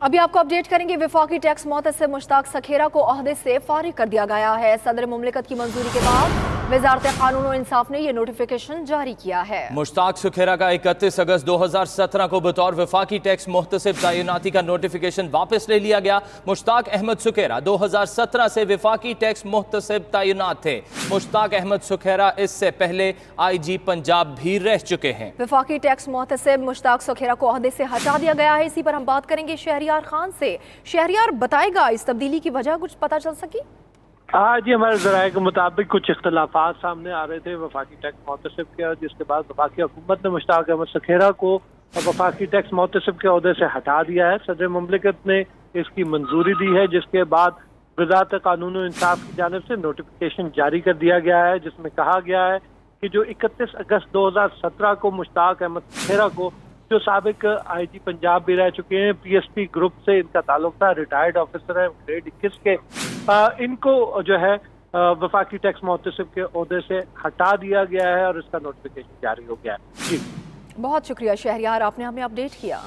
अभी आपको अपडेट करेंगे। वफाकी टैक्स मोहतसिब मुश्ताक सखेरा को ओहदे से फारिग कर दिया गया है। सदर मुमलिकत की मंजूरी के बाद वजारत कानून और इंसाफ ने यह नोटिफिकेशन जारी किया है। मुश्ताक सुखेरा का 31 अगस्त 2017 को बतौर वफाकी टैक्स मोहतसिब तैनाती का नोटिफिकेशन वापस ले लिया गया। मुश्ताक अहमद सुखेरा 2017 से वफाकी टैक्स मोहतसिब तैनात थे। मुश्ताक अहमद सुखेरा इससे पहले IG पंजाब भी रह चुके हैं। वफाकी टैक्स मोहतसिब मुश्ताक सुखेरा को ओहदे से हटा दिया गया है। इसी पर हम बात करेंगे शहरियार खान से। शहरियार, बताएगा इस तब्दीली की वजह कुछ पता चल सकी? जी, हमारे ज़राए के मुताबिक कुछ इख्तलाफात सामने आ रहे थे वफाकी टैक्स मोहतसिब के, जिसके बाद वफाकी हुकूमत ने मुश्ताक अहमद सुखेरा को वफाकी टैक्स मोहतसिब के ओहदे से हटा दिया है। सदर मुमलिकत ने इसकी मंजूरी दी है, जिसके बाद वजारत कानून और इंसाफ की जानिब से नोटिफिकेशन जारी कर दिया गया है, जिसमें कहा गया है कि जो 31 अगस्त 2017 को मुश्ताक अहमद सुखेरा को, जो साबिक IG पंजाब भी रह चुके हैं, PSP ग्रुप से इनका ताल्लुक था, रिटायर्ड ऑफिसर है ग्रेड 21 के, इनको जो है वफाकी टैक्स मोहतसिब के ओहदे से हटा दिया गया है और इसका नोटिफिकेशन जारी हो गया है। जी, बहुत शुक्रिया शहरियार, आपने हमें अपडेट किया।